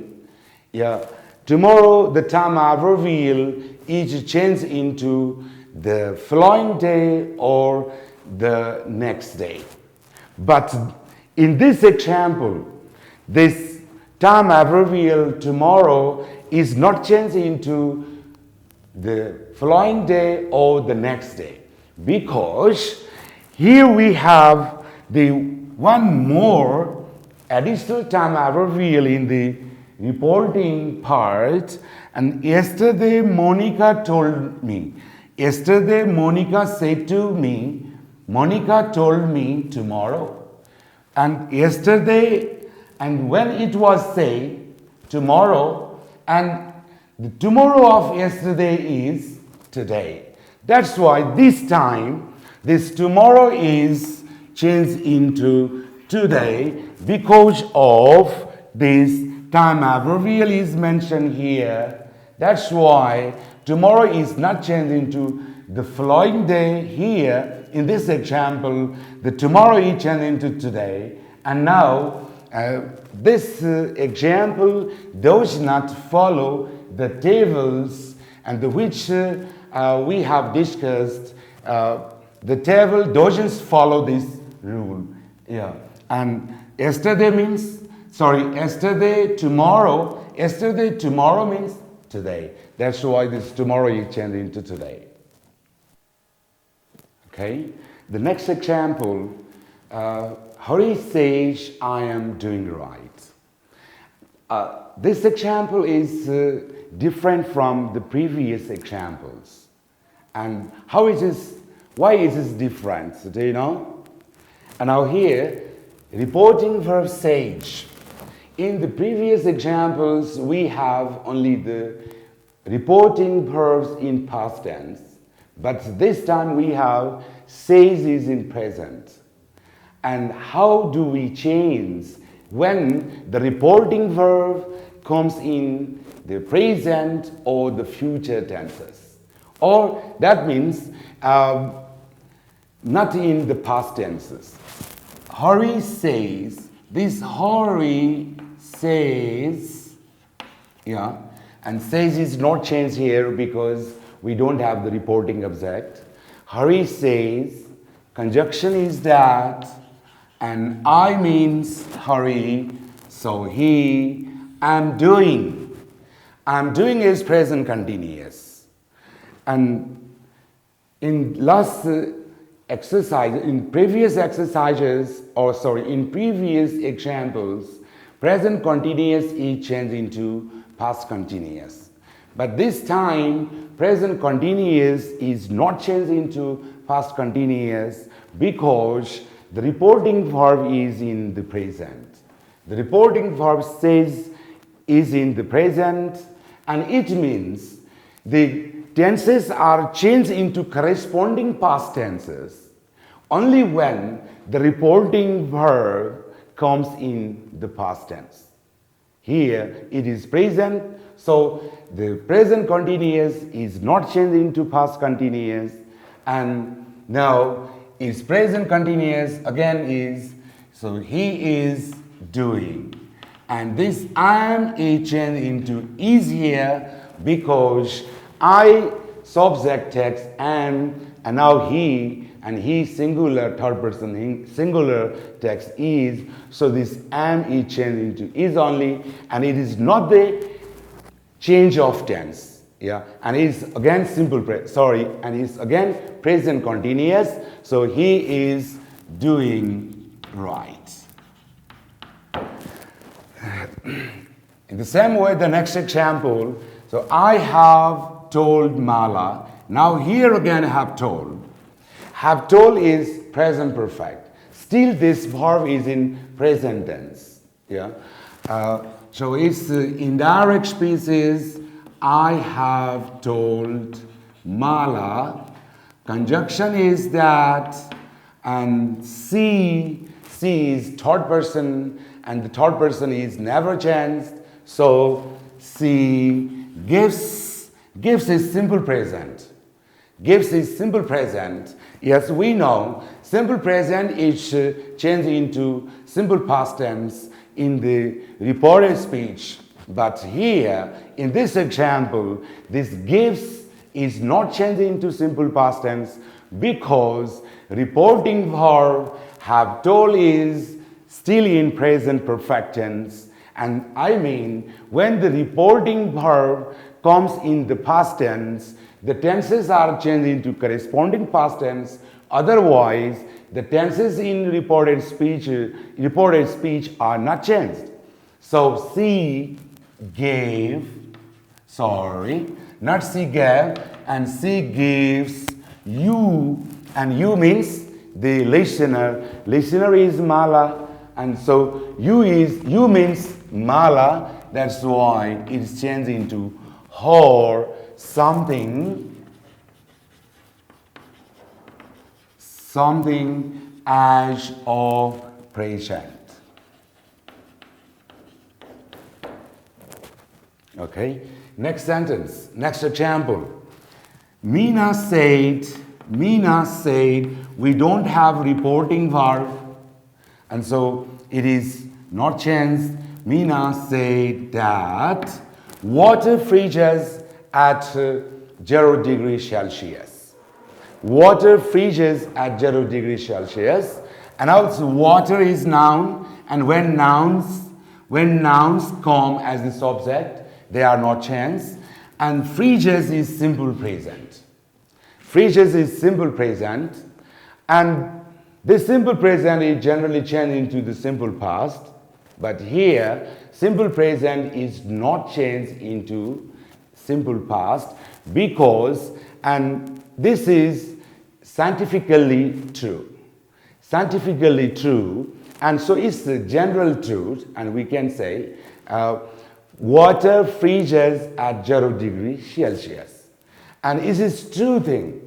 Tomorrow the time adverbial is changed into the following day or the next day. But in this example, this time adverbial tomorrow is not changed into the following day or the next day, because here we have the one more additional time adverbial in the reporting part. And yesterday Monica told me. Yesterday Monica said to me, Monica told me tomorrow. And yesterday, and when it was said, tomorrow, and the tomorrow of yesterday is today. That's why this time, this tomorrow is changed into today because of this time adverbial is mentioned here. That's why tomorrow is not changed into the following day here. In this example, the tomorrow is changed into today. And now, this example does not follow the tables and which we have discussed. The table doesn't follow this rule. Yeah. And yesterday means, yesterday tomorrow means today. That's why this tomorrow is changed into today. Okay. The next example, Hari says, I am doing right. This example is different from the previous examples. And why is this different? Do you know? And now here, reporting verb sage. In the previous examples, we have only the reporting verbs in past tense. But this time we have says is in present. And how do we change when the reporting verb comes in the present or the future tenses? Or that means not in the past tenses. Hari says, this Hari says, yeah, and says is not changed here because we don't have the reporting object. Hari says, conjunction is that, and I means Hari, so he, I'm doing. I'm doing is present continuous. And in previous examples, present continuous is changed into past continuous. But this time, present continuous is not changed into past continuous because the reporting verb is in the present. The reporting verb says is in the present, and it means the tenses are changed into corresponding past tenses only when the reporting verb comes in the past tense. Here it is present, so the present continuous is not changed into past continuous, and now is present continuous again is, so he is doing. And this am is changed into is here because I subject text am, and now he, and he singular, third person singular text is, so this am is changed into is only, and it is not the change of tense. Yeah, and it's again and it's again present continuous, so he is doing right. In the same way, the next example, so I have told Mala. Now here again have told. Have told is present perfect. Still this verb is in present tense. Yeah. So it's the indirect species. I have told Mala. Conjunction is that, and she is third person, and the third person is never changed. So she gives is simple present. Gives is simple present. Yes, we know simple present is changed into simple past tense in the reported speech. But here, in this example, this gives is not changed into simple past tense because reporting verb have told is still in present perfect tense. And I mean, when the reporting verb comes in the past tense, the tenses are changed into corresponding past tense Otherwise, the tenses in reported speech are not changed. So she gave, not she gave, and she gives you, and you means the listener. Listener is Mala, and so you means Mala. That's why it's changed into her something as of present. Okay, next sentence, next example. Meena said, we don't have reporting verb, and so it is not changed. Meena said that water freezes at 0 degrees Celsius. Water freezes at 0 degrees Celsius, and also water is noun, and when nouns come as the subject, they are not changed, and freezes is simple present. Freezes is simple present, and this simple present is generally changed into the simple past, but here simple present is not changed into simple past because, and this is scientifically true. Scientifically true, and so it's the general truth, and we can say water freezes at 0 degrees Celsius. And it is true thing.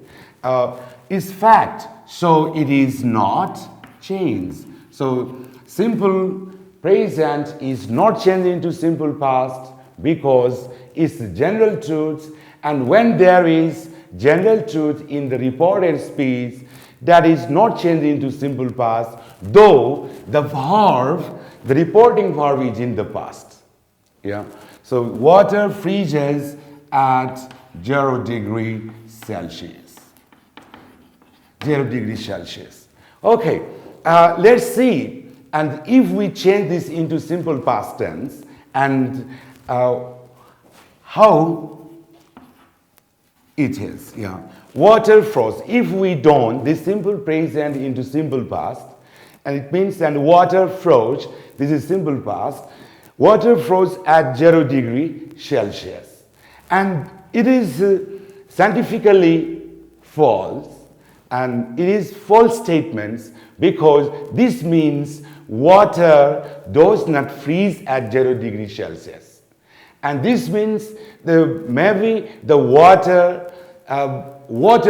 It's fact, so it is not changed. So simple present is not changed into simple past because it's the general truth, and when there is general truth in the reported speech, that is not changed into simple past, though the reporting verb is in the past. Yeah. So water freezes at 0 degrees Celsius. 0 degrees Celsius. Okay. Let's see. And if we change this into simple past tense, and how it is. Yeah. Water froze. If we don't, this simple present into simple past, and it means that water froze, this is simple past, water froze at 0 degrees Celsius. And it is scientifically false, and it is false statements because this means water does not freeze at 0 degrees Celsius. And this means maybe the water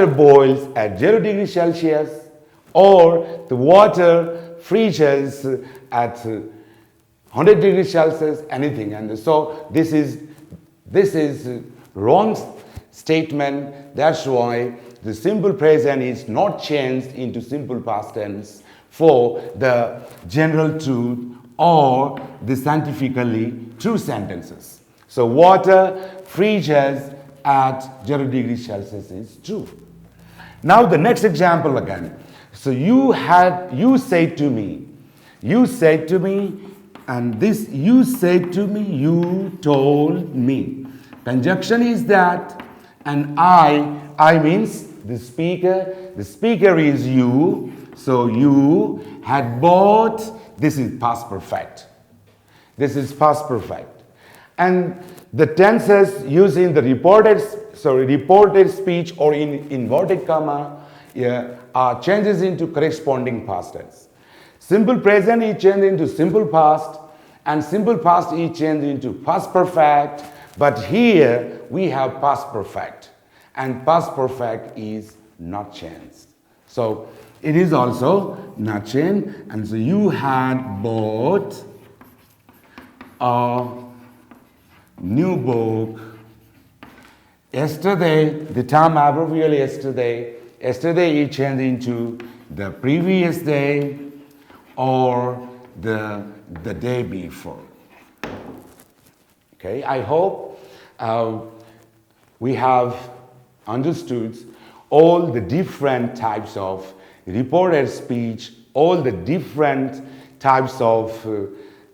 boils at 0 degrees Celsius, or the water freezes at 100 degrees Celsius, anything. And so this is wrong statement. That's why the simple present is not changed into simple past tense for the general truth or the scientifically true sentences. So water freezes at 0 degrees Celsius is true. Now the next example again. So you said to me, and this you said to me, you told me. Conjunction is that, and I means the speaker is you, so you had bought, this is past perfect. This is past perfect. And the tenses using the reported speech or in inverted comma are changes into corresponding past tense. Simple present is changed into simple past, and simple past is changed into past perfect, but here we have past perfect, and past perfect is not changed. So it is also not changed, and so you had bought a new book yesterday. The term adverbial yesterday is changed into the previous day or the day before. Okay, I hope we have understood all the different types of reported speech, all the different types of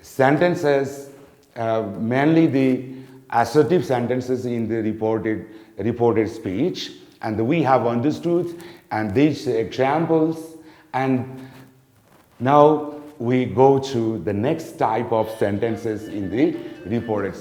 sentences, mainly the assertive sentences in the reported speech. And we have understood and these examples, and now we go to the next type of sentences in the report.